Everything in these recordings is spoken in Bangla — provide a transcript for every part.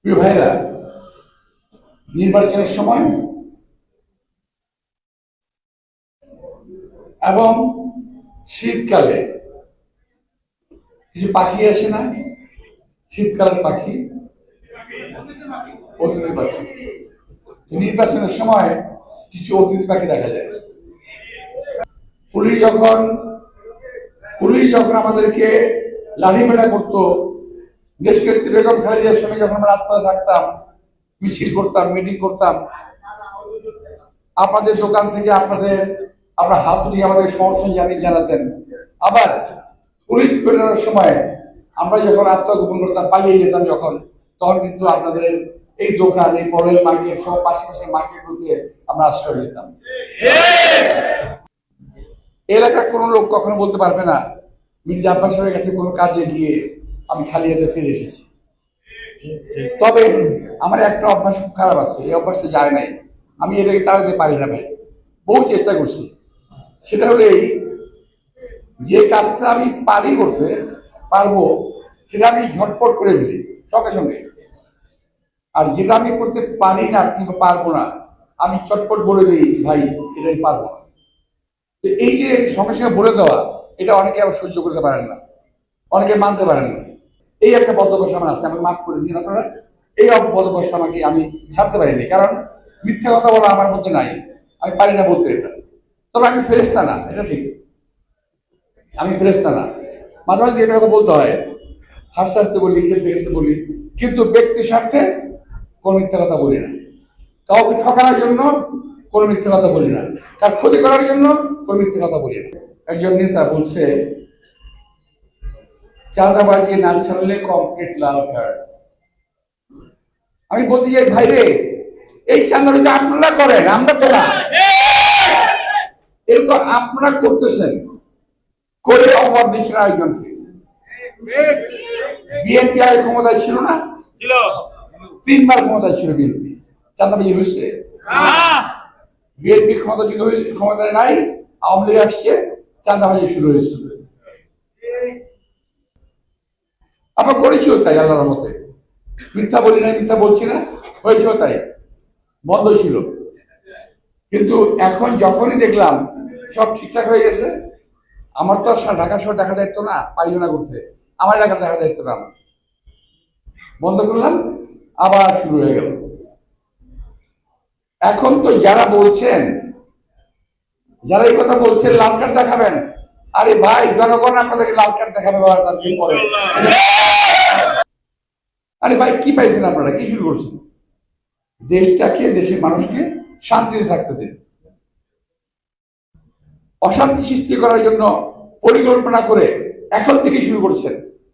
প্রিয় ভাইরা, নির্বাচনের সময় এবং শীতকালে কিছু পাখি আসে না? শীতকালের পাখি, অতিথি পাখি। নির্বাচনের সময় কিছু অতিথি পাখি দেখা যায়। পুলিশ যখন পুলিশ যখন আমাদেরকে লাঠিপেটা করতো, দেশনেত্রী বেগম খালেদার সঙ্গে যখন আমরা রাজপথে থাকতাম, মিছিল করতাম, মিটিং করতাম, আপনাদের দোকান থেকে আপনার হাত তুলিয়ে আমাদের সমর্থন জানাতেন। আবার পুলিশ পেটানোর সময় আমরা যখন আত্মগোপন করতাম, পালিয়ে যেতাম তখন কিন্তু আপনাদের এই দোকান, এই পরের মার্কেট সব পাশাপাশি মার্কেটগুলোতে আমরা আশ্রয় নিতাম। এলাকার কোনো লোক কখনো বলতে পারবে না মির্জা আব্বাস সাহেবের কাছে কোনো কাজে গিয়ে আমি খালি হাতে ফিরে এসেছি। তবে আমার একটা অভ্যাস খুব খারাপ আছে, এই অভ্যাসটা যায় নাই, আমি এটাকে তাড়াতে পারি না ভাই, বহু চেষ্টা করছি। সেটা হলো এই, যে কাজটা আমি করতে পারবো সেটা আমি ঝটপট করে ফেলি সঙ্গে সঙ্গে, আর যেটা আমি করতে পারি না কিংবা পারবো না আমি চটপট বলে দিই ভাই এটাই পারবো না। এই যে সঙ্গে সঙ্গে বলে দেওয়া, এটা অনেকে আবার সহ্য করতে পারেন না, অনেকে মানতে পারেন না। এই একটা বদভ্যাস আমার আছে, আমাকে মাফ করে দিন আপনারা। এই বদভ্যাসটা আমি ছাড়তে পারিনি, কারণ মিথ্যা কথা বলা আমার মধ্যে নাই, আমি পারি না বলতে এটা। তবে আমি ফেরেশতা না, এটা ঠিক, আমি ফেরেশতা না। মাঝে মাঝে এটা কথা বলতে হয়, হাসতে হাসতে বলি, খেলতে খেলতে বলি, কিন্তু ব্যক্তি স্বার্থে কোনো মিথ্যা কথা বলি না, কাউকে ঠকানোর জন্য কোনো মিথ্যা কথা বলি না, কার ক্ষতি করার জন্য কোনো মিথ্যা কথা বলি না। একজন নেতা বলছে চাঁদাবাজি না ছাড়লে কমপ্লিট লাল কার্ড। আমি বলতে চাই ভাই রে, এই চাঁদাবাজি আপনারা করেন, আমরা তো না। এটা তো আপনারা করতেছেন, করে অপবাদ দিচ্ছেন আরেকজনকে। বিএনপি আগে ক্ষমতায় ছিল না? ছিল, 3 বার ক্ষমতায় ছিল বিএনপি। চাঁদাবাজি হয়েছে? বিএনপি ক্ষমতায় নাই, আওয়ামী লীগ আসছে, চাঁদাবাজি শুরু হয়েছিল। আমরা করেছিও তাই, আল্লাহর রহমতে। মিথ্যা বলি না, মিথ্যা বলছি না, হয়েছেও তাই, বন্ধ ছিল। কিন্তু এখন যখনই দেখলাম সব ঠিকঠাক হয়ে গেছে, আমার তো ঢাকা শহর দেখা দায়িত্ব না, পারিও না করতে, আমার এলাকার দেখা দায়িত্ব না, বন্ধ করলাম, আবার শুরু হয়ে গেল। এখন তো যারা এই কথা বলছেন লাল কার্ড দেখাবেন, আরে ভাই জনগণ আপনাদেরকে লাল কার্ড দেখাবে পরে। আরে ভাই কি পাইছেন আপনারা, কি শুরু করছেন? দেশটাকে, দেশের মানুষকে শান্তিতে থাকতে দিন। অশান্তি সৃষ্টি করার জন্য পরিকল্পনা করে এখন থেকে শুরু করছেন।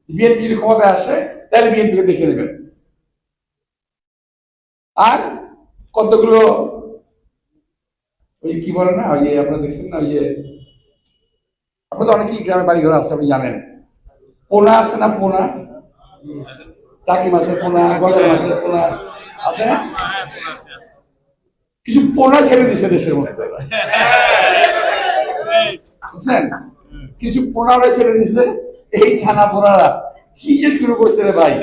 বিএনপি যদি ক্ষমতায় আসে তাহলে বিএনপিকে দেখে নেবেন। আর কতগুলো ওই কি বলে না, ওই যে আপনারা দেখছেন না, ওই যে আপনাদের অনেকেই গ্রামে বাড়ি ঘর আছে, আপনি জানেন, পোনা আছে না, পোনা, টাকি মাছের পোনা, গলের মাছের পোনা আছে না? কিছু পোনা ছেড়ে দিছে দেশের মধ্যে, বুঝছেন? কিছু পোনারা ছেড়ে দিছে, এই ছানা পোনারা কি যে শুরু করছে রে ভাই।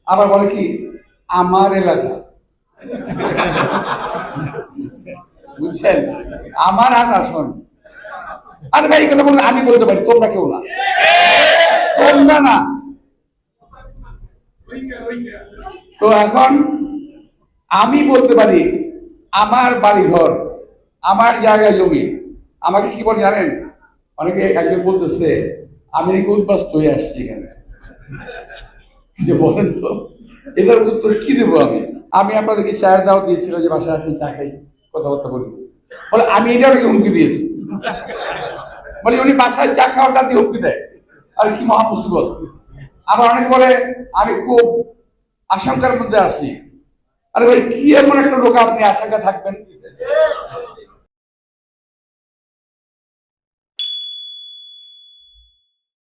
আবার বলে কি আমার এলাকা, বুঝছেন, আমার আসন। আরে ভাই কথা বললে আমি বলতে পারি, তোমরা কেউ না, তোমরা না। তো এখন আমি বলতে পারি আমার বাড়ি ঘর, আমার জায়গায় জমি, আমাকে কি বলে জানেন? অনেকে একজন বলতেছে আমি নাকি উদ্বাস্ত হয়ে আসছি এখানে, যে বলেন তো এটার উত্তর কি দেবো আমি আপনাদেরকে চায়ের দাওয়াত দিয়েছিল যে বাসায় আসে চা খাই, কথাবার্তা বলি, বলে আমি এটা নাকি হুমকি দিয়েছি, বলে উনি বাসায় চা খাওয়ার দাঁত দিয়ে হুমকি দেয়, আর কি মহা মুসিবত। আবার অনেকে বলে আমি খুব আশঙ্কার মধ্যে আছি। আরে ভাই কি এমন একটা লোক আপনি আশঙ্কা থাকবেন?